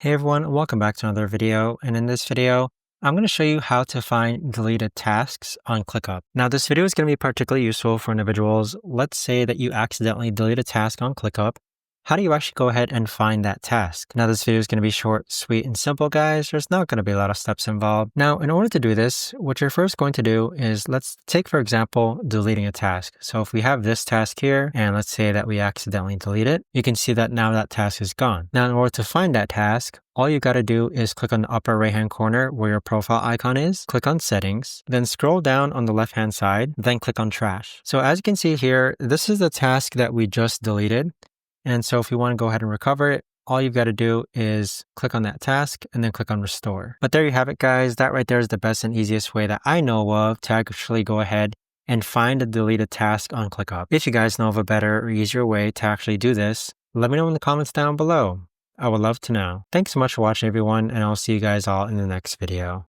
Hey everyone, welcome back to another video. And in this video, I'm going to show you how to find deleted tasks on ClickUp. Now, this video is going to be particularly useful for individuals. Let's say that you accidentally delete a task on ClickUp. How do you actually go ahead and find that task? Now, this video is going to be short, sweet, and simple, guys. There's not going to be a lot of steps involved. Now, in order to do this, what you're first going to do is let's take, for example, deleting a task. So if we have this task here, and let's say that we accidentally delete it, you can see that now that task is gone. Now, in order to find that task, all you got to do is click on the upper right-hand corner where your profile icon is, click on Settings, then scroll down on the left-hand side, then click on Trash. So as you can see here, this is the task that we just deleted. And so if you want to go ahead and recover it, all you've got to do is click on that task and then click on Restore. But there you have it, guys. That right there is the best and easiest way that I know of to actually go ahead and find a deleted task on ClickUp. If you guys know of a better or easier way to actually do this, let me know in the comments down below. I would love to know. Thanks so much for watching, everyone, and I'll see you guys all in the next video.